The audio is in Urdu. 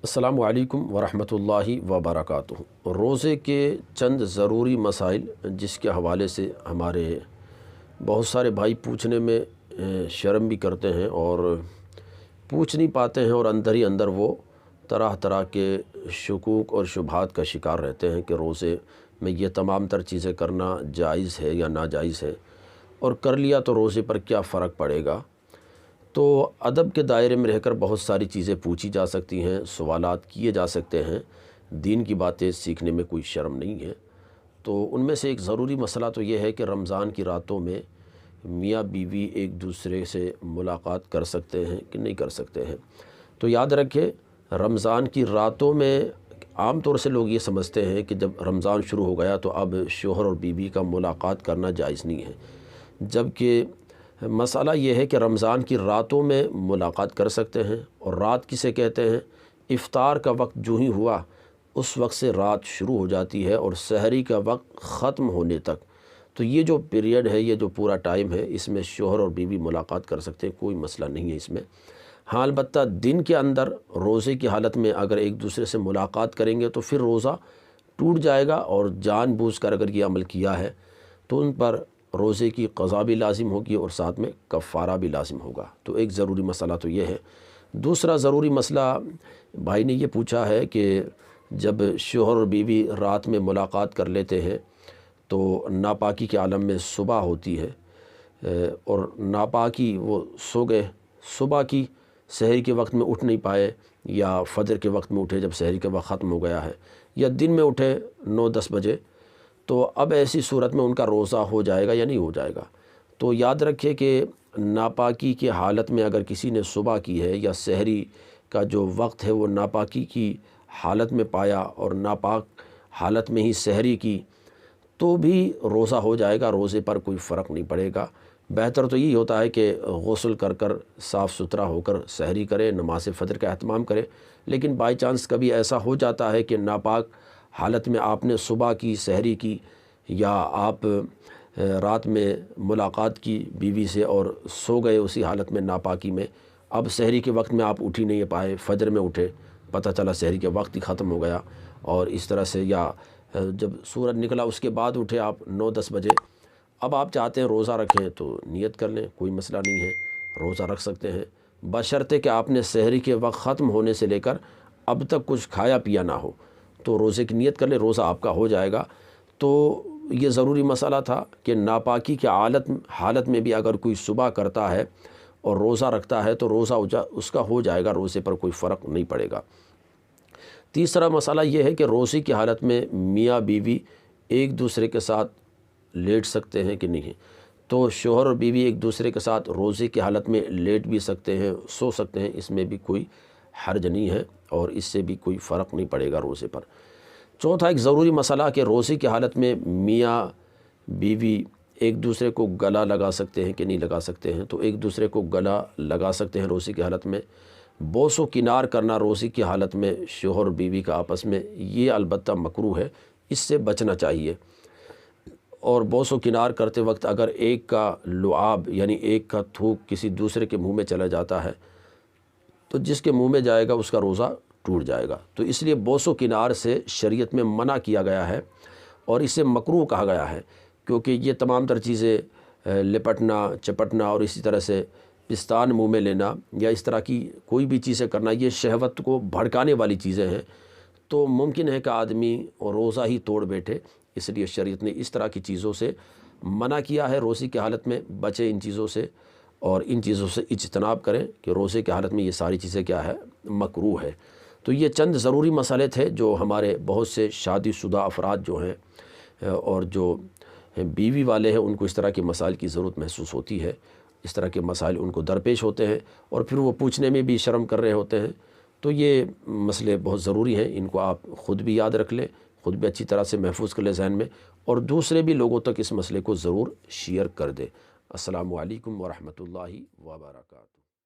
السلام علیکم ورحمۃ اللہ وبرکاتہ۔ روزے کے چند ضروری مسائل جس کے حوالے سے ہمارے بہت سارے بھائی پوچھنے میں شرم بھی کرتے ہیں اور پوچھ نہیں پاتے ہیں، اور اندر ہی اندر وہ طرح طرح کے شکوک اور شبہات کا شکار رہتے ہیں کہ روزے میں یہ تمام تر چیزیں کرنا جائز ہے یا ناجائز ہے، اور کر لیا تو روزے پر کیا فرق پڑے گا۔ تو ادب کے دائرے میں رہ کر بہت ساری چیزیں پوچھی جا سکتی ہیں، سوالات کیے جا سکتے ہیں، دین کی باتیں سیکھنے میں کوئی شرم نہیں ہے۔ تو ان میں سے ایک ضروری مسئلہ تو یہ ہے کہ رمضان کی راتوں میں میاں بیوی ایک دوسرے سے ملاقات کر سکتے ہیں کہ نہیں کر سکتے ہیں۔ تو یاد رکھیں، رمضان کی راتوں میں عام طور سے لوگ یہ سمجھتے ہیں کہ جب رمضان شروع ہو گیا تو اب شوہر اور بیوی کا ملاقات کرنا جائز نہیں ہے، جبکہ مسئلہ یہ ہے کہ رمضان کی راتوں میں ملاقات کر سکتے ہیں۔ اور رات کسے کہتے ہیں؟ افطار کا وقت جو ہی ہوا اس وقت سے رات شروع ہو جاتی ہے اور سحری کا وقت ختم ہونے تک، تو یہ جو پیریڈ ہے، یہ جو پورا ٹائم ہے، اس میں شوہر اور بیوی ملاقات کر سکتے ہیں، کوئی مسئلہ نہیں ہے اس میں۔ ہاں، البتہ دن کے اندر روزے کی حالت میں اگر ایک دوسرے سے ملاقات کریں گے تو پھر روزہ ٹوٹ جائے گا، اور جان بوجھ کر اگر یہ عمل کیا ہے تو ان پر روزے کی قضا بھی لازم ہوگی اور ساتھ میں کفارہ بھی لازم ہوگا۔ تو ایک ضروری مسئلہ تو یہ ہے۔ دوسرا ضروری مسئلہ بھائی نے یہ پوچھا ہے کہ جب شوہر اور بیوی رات میں ملاقات کر لیتے ہیں تو ناپاکی کے عالم میں صبح ہوتی ہے، اور ناپاکی وہ سو گئے، صبح کی سحری کے وقت میں اٹھ نہیں پائے، یا فجر کے وقت میں اٹھے جب سحری کا وقت ختم ہو گیا ہے، یا دن میں اٹھے 9-10 بجے، تو اب ایسی صورت میں ان کا روزہ ہو جائے گا یا نہیں ہو جائے گا۔ تو یاد رکھیں کہ ناپاکی کی حالت میں اگر کسی نے صبح کی ہے، یا سحری کا جو وقت ہے وہ ناپاکی کی حالت میں پایا اور ناپاک حالت میں ہی سحری کی، تو بھی روزہ ہو جائے گا، روزے پر کوئی فرق نہیں پڑے گا۔ بہتر تو یہی ہوتا ہے کہ غسل کر کر صاف ستھرا ہو کر سحری کرے، نماز فجر کا اہتمام کرے۔ لیکن بائی چانس کبھی ایسا ہو جاتا ہے کہ ناپاک حالت میں آپ نے صبح کی سحری کی، یا آپ رات میں ملاقات کی بیوی سے اور سو گئے اسی حالت میں ناپاکی میں، اب سحری کے وقت میں آپ اٹھ ہی نہیں پائے، فجر میں اٹھے، پتہ چلا سحری کے وقت ہی ختم ہو گیا، اور اس طرح سے، یا جب سورج نکلا اس کے بعد اٹھے آپ 9-10 بجے، اب آپ چاہتے ہیں روزہ رکھیں تو نیت کر لیں، کوئی مسئلہ نہیں ہے، روزہ رکھ سکتے ہیں، بشرطے کہ آپ نے سحری کے وقت ختم ہونے سے لے کر اب تک کچھ کھایا پیا نہ ہو، تو روزے کی نیت کر لیں، روزہ آپ کا ہو جائے گا۔ تو یہ ضروری مسئلہ تھا کہ ناپاکی کی حالت میں بھی اگر کوئی صبح کرتا ہے اور روزہ رکھتا ہے تو روزہ اس کا ہو جائے گا، روزے پر کوئی فرق نہیں پڑے گا۔ تیسرا مسئلہ یہ ہے کہ روزے کی حالت میں میاں بیوی ایک دوسرے کے ساتھ لیٹ سکتے ہیں کہ نہیں۔ تو شوہر اور بیوی ایک دوسرے کے ساتھ روزے کی حالت میں لیٹ بھی سکتے ہیں، سو سکتے ہیں، اس میں بھی کوئی حرج نہیں ہے، اور اس سے بھی کوئی فرق نہیں پڑے گا روزے پر۔ چوتھا ایک ضروری مسئلہ کہ روزے کی حالت میں میاں بیوی ایک دوسرے کو گلا لگا سکتے ہیں کہ نہیں لگا سکتے ہیں۔ تو ایک دوسرے کو گلا لگا سکتے ہیں روزے کی حالت میں۔ بوس و کنار کرنا روزے کی حالت میں شوہر اور بیوی کا آپس میں، یہ البتہ مکروہ ہے، اس سے بچنا چاہیے۔ اور بوس و کنار کرتے وقت اگر ایک کا لعاب یعنی ایک کا تھوک کسی دوسرے کے منہ میں چلا جاتا ہے تو جس کے منہ میں جائے گا اس کا روزہ ٹوٹ جائے گا۔ تو اس لیے بوس و کنار سے شریعت میں منع کیا گیا ہے، اور اسے مکروہ کہا گیا ہے، کیونکہ یہ تمام تر چیزیں لپٹنا، چپٹنا، اور اسی طرح سے پستان منہ میں لینا، یا اس طرح کی کوئی بھی چیزیں کرنا، یہ شہوت کو بھڑکانے والی چیزیں ہیں، تو ممکن ہے کہ آدمی روزہ ہی توڑ بیٹھے۔ اس لیے شریعت نے اس طرح کی چیزوں سے منع کیا ہے، روزے کی حالت میں بچیں ان چیزوں سے، اور ان چیزوں سے اجتناب کریں کہ روزے کی حالت میں یہ ساری چیزیں کیا ہے، مکروہ ہے۔ تو یہ چند ضروری مسئلے تھے جو ہمارے بہت سے شادی شدہ افراد جو ہیں اور جو بیوی والے ہیں، ان کو اس طرح کے مسائل کی ضرورت محسوس ہوتی ہے، اس طرح کے مسائل ان کو درپیش ہوتے ہیں، اور پھر وہ پوچھنے میں بھی شرم کر رہے ہوتے ہیں۔ تو یہ مسئلے بہت ضروری ہیں، ان کو آپ خود بھی یاد رکھ لیں، خود بھی اچھی طرح سے محفوظ کر لیں ذہن میں، اور دوسرے بھی لوگوں تک اس مسئلے کو ضرور شیئر کر دیں۔ السلام علیکم ورحمۃ اللہ وبرکاتہ۔